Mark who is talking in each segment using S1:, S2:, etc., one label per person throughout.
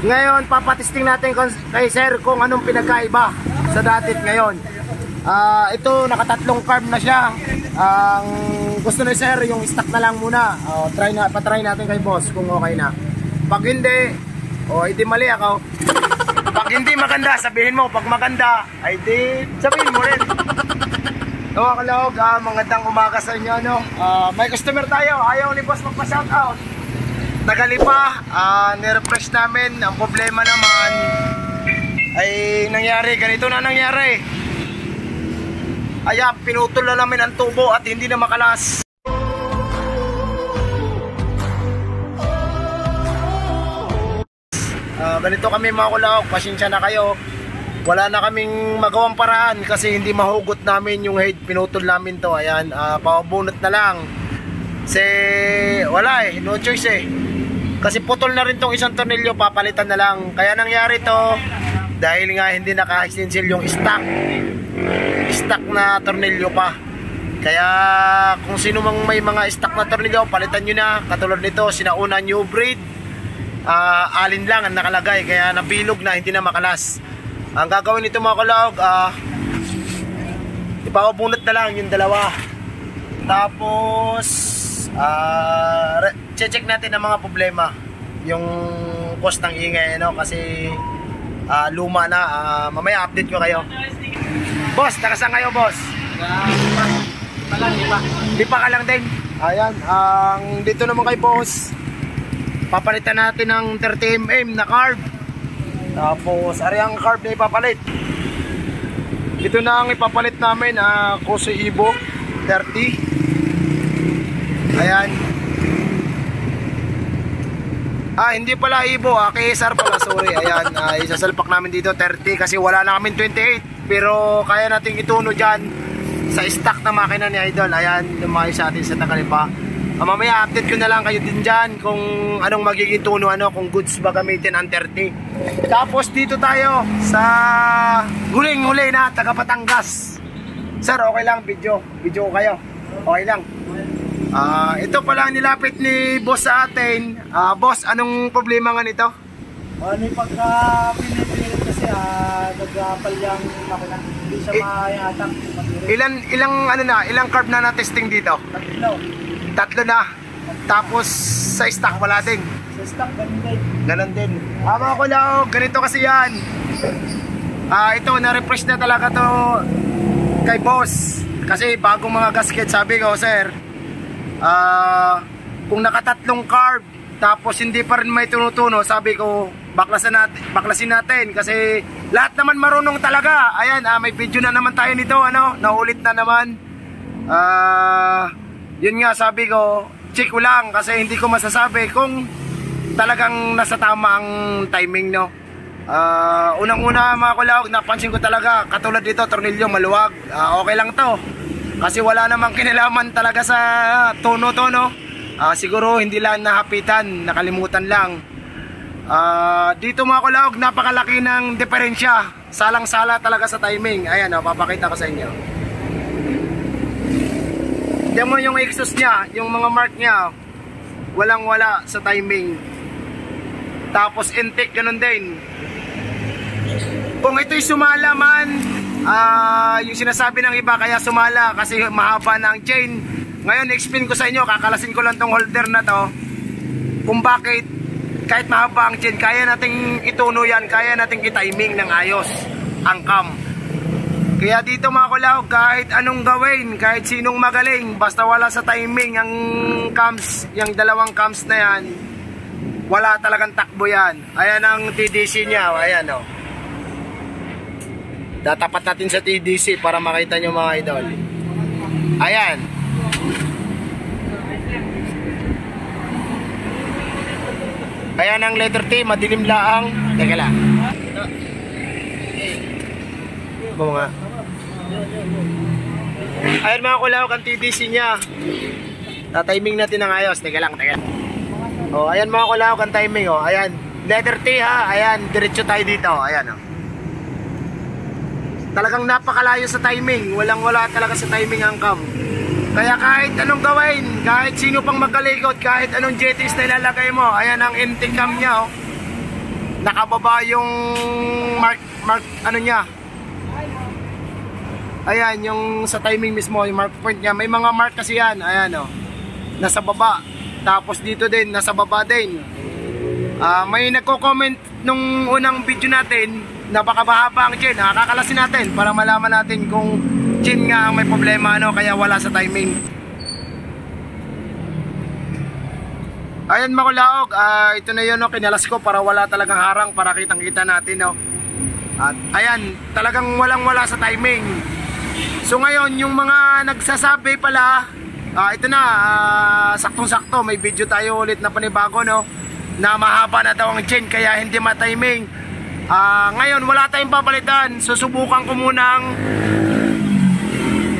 S1: Ngayon, papatesting natin kay sir kung anong pinagkaiba sa dati at ngayon. Ito, nakatatlong carb na siya. Ang gusto ni sir, yung stock na lang muna. Patry natin kay boss kung okay na. Pag hindi, hindi mali ako. Pag hindi maganda, sabihin mo. Pag maganda, ay di sabihin mo rin. Mga kalahog, magandang umaga sa inyo, no? May customer tayo, ayaw ni boss magpa-shoutout. Tagali pa, nirefresh namin. Ang problema naman ay nangyari, ganito na nangyari. Ayan, pinutol na namin ang tubo at hindi na makalas. Ganito kami mga kalahog, pasensya na kayo. Wala na kaming magawang paraan kasi hindi mahugot namin yung head. Pinutol namin to. Ayan, pabunot na lang. Kasi wala no choice Kasi putol na rin tong isang tornilyo, papalitan na lang. Kaya nangyari to dahil nga hindi naka-extensil yung stock na tornilyo pa. Kaya kung sino mang may mga stock na tornilyo, palitan nyo na. Katulad nito, sinauna new breed, alin lang ang nakalagay. Kaya nabilog na, hindi na makalas. Ang gagawin nito mga kalahog, ipapabunot na lang yung dalawa. Tapos check natin ang mga problema. Yung cost ng ingay, no? Kasi luma na. Mamaya update ko kayo. Boss, nakasaan kayo boss? Lipa ka lang din. Ayan, dito naman kay boss, papalitan natin ng 30mm na carb. Tapos ari ang carb na ipapalit. Ito na ang ipapalit namin, Kose Evo 30. Ayan. Hindi pala Evo, KSR pala, sorry. Ayan, isasalpak namin dito 30 kasi wala na kaming 28. Pero kaya nating ituno dyan sa stock na makina ni Idol. Ayan, lumayo sa atin sa Tagalipa. Mamaya update ko na lang kayo din dyan kung anong magiging tuno, kung goods ba gamitin ang 30. Tapos dito tayo sa huling-huli na taga Batangas. Sir, okay lang video ko kayo? Okay lang. Ito pala nilapit ni boss sa atin. Boss, anong problema nga nito?
S2: Yung pagka pinipilit kasi nagpalyang makina. Hindi siya mayatak. Ilang carb na na-testing dito? Tatlo na. Tapos sa stock wala din.
S1: Sa stock ganun din. Mga kulao, ganito kasi yan. Ito na-refresh na talaga to kay boss. Kasi bagong mga gasket, sabi ko, sir, kung nakatatlong carb tapos hindi pa rin may tuno-tuno, sabi ko, baklasin natin kasi lahat naman marunong talaga. Ayan, may video na naman tayo nito, naulit na naman. Yun nga, sabi ko, check ko lang kasi hindi ko masasabi kung talagang nasa tama ang timing, no. Unang-una mga kulawag, napansin ko talaga, katulad dito, tornilyo maluwag. Okay lang to kasi wala namang kinalaman talaga sa tono-tono. Siguro hindi lang nahapitan, nakalimutan lang. Dito mga kulawag, napakalaki ng diferensya. Salang-sala talaga sa timing. Ayan, papakita ko sa inyo. Diyan mo yung exhaust niya, yung mga mark niya, walang-wala sa timing. Tapos intake, ganun din. Kung ito'y sumala man, yung sinasabi ng iba, kaya sumala kasi mahaba na ang chain. Ngayon, explain ko sa inyo, kakalasin ko lang tong holder na to, kung bakit kahit mahaba ang chain, kaya nating ituno yan, kaya nating i-timing ng ayos ang cam. Kaya dito mga kulao, kahit anong gawin, kahit sinong magaling, basta wala sa timing ang cams, yung dalawang cams na yan, wala talagang takbo yan. Ayan ang TDC niya, ayan o. Datapat natin sa TDC para makita nyo mga idol. Ayan. Ayan ang letter T, madilim laang. Teka lang. Ito nga. Ayan mga kulawag ang TDC nya. Tatiming natin ng ayos. Teka lang, teka. Ayan mga kulawag ang timing. Ayan, letter T ha. Ayan, diretso tayo dito. Ayan talagang napakalayo sa timing. Walang-wala talaga sa timing ang cam. Kaya kahit anong gawin, kahit sino pang magkalikot, kahit anong jettings na ilalagay mo, ayan ang empty cam nya nakababa yung mark ano niya. Ayan, yung sa timing mismo, yung mark point niya. May mga mark kasi yan. Ayan o. Nasa baba. Tapos dito din, nasa baba din. May nagko-comment nung unang video natin, napakabahaba ang chain. Kakalasin natin para malaman natin kung chain nga ang may problema, ano, kaya wala sa timing. Ayan mga kulaog, ito na yun, no, kinalas ko para wala talagang harang, para kitang kita natin, no. At ayan, talagang walang wala sa timing. So ngayon, yung mga nagsasabi pala, ito na, saktong-sakto, may video tayo ulit na panibago, no, na mahaba na daw ang chain kaya hindi ma-timing. Ngayon, wala tayong papalitan. Susubukan ko munang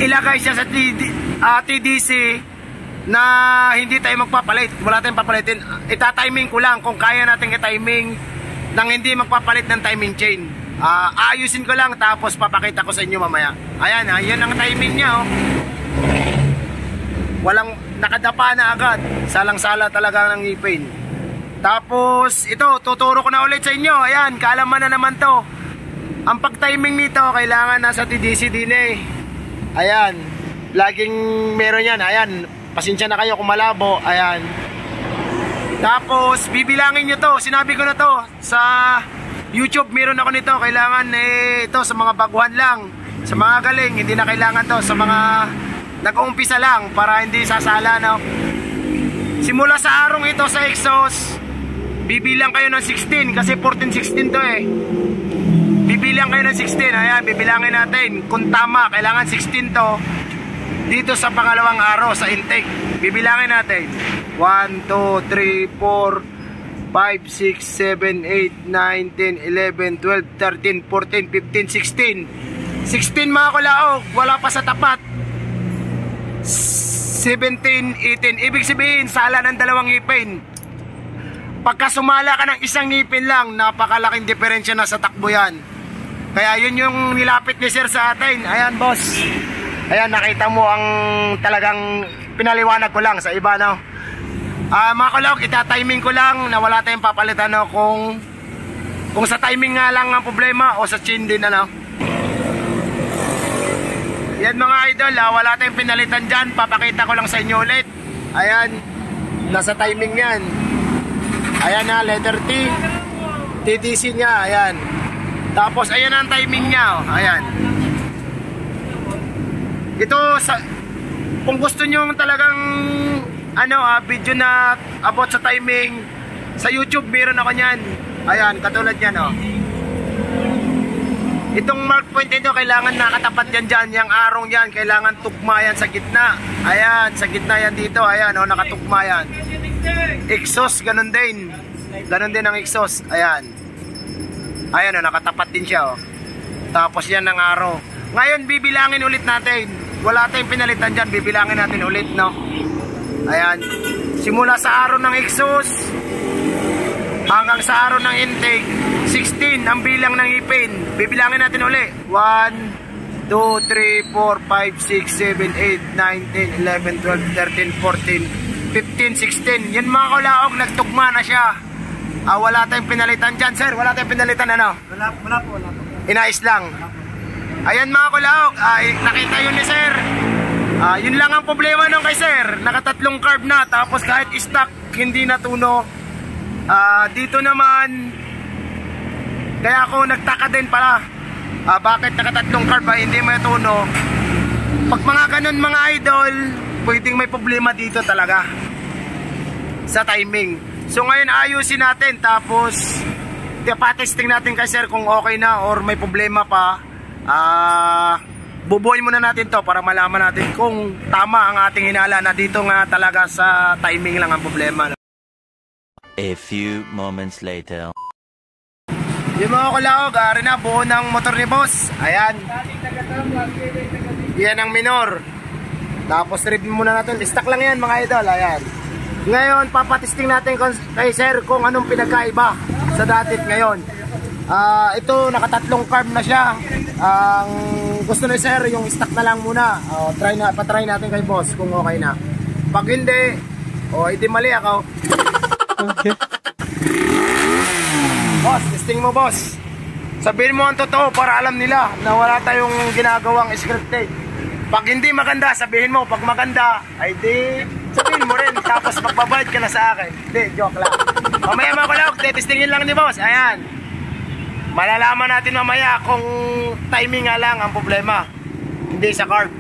S1: ilagay siya sa TDC na hindi tayo magpapalit. Wala tayong papalitin. Ita-timing ko lang kung kaya natin i-timing nang hindi magpapalit ng timing chain. Ayusin ko lang tapos papakita ko sa inyo mamaya. Ayan, ayan ang timing niya, oh. Walang nakadapa na agad. Salang-sala talaga ng ngipin. Tapos ito, tuturo ko na ulit sa inyo. Ayan, kaalaman na naman to. Ang pag-timing nito kailangan nasa TDC din eh. Ayan, laging meron yan. Ayan, pasensya na kayo kung malabo. Ayan. Tapos bibilangin nyo to. Sinabi ko na to sa YouTube, meron ako nito. Kailangan ito sa mga baguhan lang. Sa mga galing, hindi na kailangan to. Sa mga nag-uumpisa lang para hindi sasala, no? Simula sa arong ito sa exhaust, bibilang kayo ng 16 kasi 14-16 to eh. Bibilang kayo ng 16. Ayan, bibilangin natin kung tama. Kailangan 16 to. Dito sa pangalawang araw sa intake, bibilangin natin 1, 2, 3, 4 5, 6, 7, 8, 9, 10, 11, 12, 13, 14, 15, 16 16 mga kulaog, wala pa sa tapat. 17, 18, ibig sabihin sala ng dalawang ngipin. Pagka sumala ka ng isang ngipin lang, napakalaking diferensya na sa takbo yan. Kaya yun yung nilapit ni sir sa atin. Ayan boss, ayan, nakita mo ang talagang pinaliwanag ko lang sa iba, no? Mga kulaog, ita-timing ko lang na wala tayong papalitan, no? Kung sa timing nga lang ang problema o sa chain din, ano? Yan mga idol, wala tayong pinalitan dyan. Papakita ko lang sa inyo ulit. Ayan, nasa timing yan. Ayan na, letter T, TDC nya, ayan. Tapos ayan ang timing nya, oh. Ayan. Ito, kung gusto nyo talagang video na about sa timing, sa YouTube meron ako nyan. Ayan, katulad yan, oh. Itong mark point ito, kailangan nakatapat yan dyan. Yung arong yan, kailangan tugma yan sa gitna. Ayan, sa gitna yan dito. Ayan, oh, nakatugma yan. Exhaust, ganun din. Ganun din ang exhaust. Ayan. Ayan, oh, nakatapat din siya, oh. Tapos yan ang araw. Ngayon, bibilangin ulit natin. Wala tayong pinalitan dyan, bibilangin natin ulit, no? Ayan. Simula sa araw ng exhaust hanggang sa araw ng intake, 16 ang bilang ng ipin. Bibilangin natin uli. 1, 2, 3, 4, 5, 6, 7, 8, 9, 10, 11, 12, 13, 14, 15, 16. Yan mga kulaog, nagtugma na siya. Wala tayong pinalitan dyan, sir. Wala tayong pinalitan, ano?
S2: Wala po.
S1: Inayos lang. Ayan mga kulaog, nakita yun ni sir. Yun lang ang problema nung kay sir. Nakatatlong carb na, tapos kahit stock hindi natuno. Dito naman, kaya ako nagtaka din pala, bakit nakatatlong carb hindi matuno. Pag mga ganun mga idol, pwedeng may problema dito talaga sa timing. So ngayon ayusin natin, tapos patesting natin kay sir kung okay na or may problema pa. Bubuoy muna natin to para malaman natin kung tama ang ating hinala na dito nga talaga sa timing lang ang problema, no?
S3: A few moments later.
S1: Yung mga kulaog, rin na buo ng motor ni boss. Ayan. Yan ang minor. Tapos review muna natin. Stock lang yan mga idol. Ayan. Ngayon papatesting natin kay sir kung anong pinagkaiba sa dati ngayon. Ito nakatatlong carb na siya. Ang gusto ni sir yung stock na lang muna. Patry natin kay boss kung okay na. Pag hindi, hindi mali ako. Okay. boss, testing mo boss. Sabihin mo ang totoo para alam nila na wala tayong ginagawang scripted. Pag hindi maganda, sabihin mo. Pag maganda, ay di sabihin mo rin. Tapos magbabayad ka na sa akin. Hindi, joke lang. Mamaya mga kulawag, testingin lang ni boss. Ayan. Malalaman natin mamaya kung timing nga lang ang problema. Hindi sa carb.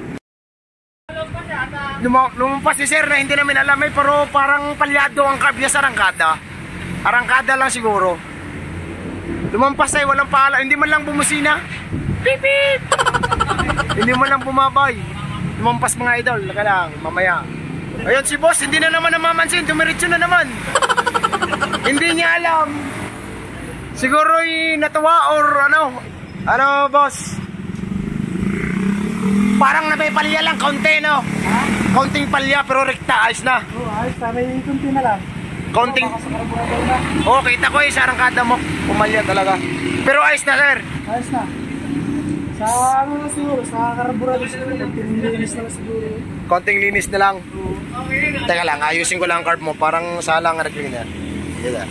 S1: Lumampas si sir na hindi namin alam pero parang palyado ang carb niya sa arangkada. Arangkada lang siguro. Lumampas ay walang paala. Hindi man lang bumusina. Pip pip. Hindi man lang bumabay. Lumampas mga idol. Laka lang, mamaya. Ayun si boss, hindi na naman namamansin. Dumiretso na naman. Hindi niya alam. Siguro natuwa or ano. Ano boss? Parang napipalya lang, kaunti no? Ha? Kaunting palya pero rekta, ayos na.
S2: Oo, ayos na. May kunti na lang.
S1: Kaunting. Oo, kita ko sa arangkada mo. Pumalya talaga. Pero ayos na sir.
S2: Ayos na. Sa ano na siguro, sa karburador siguro, konting linis na lang siguro.
S1: Konting linis na lang. Teka lang, ayusin ko lang ang carb mo. Parang salang recliner. Diba?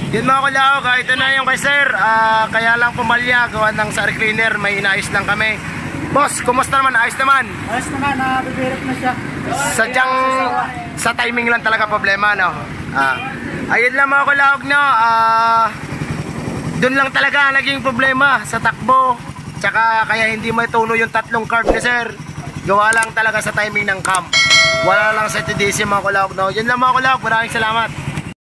S1: Yun mga kulawag, ito na yung kay sir. Kaya lang pumalya, gawa ng sa recliner. May inayos lang kami. Boss, kumusta naman? Ayos naman?
S2: Ayos naman, nabibirit na siya.
S1: Sadyang sa timing lang talaga problema, no? Ayun lang mga kulawag, no? Doon lang talaga naging problema sa takbo. Tsaka kaya hindi matuno yung tatlong carb ni sir. Gawa lang talaga sa timing ng cam. Wala lang sa TDC mga kulawag, no? Yun lang mga kulawag, maraming salamat.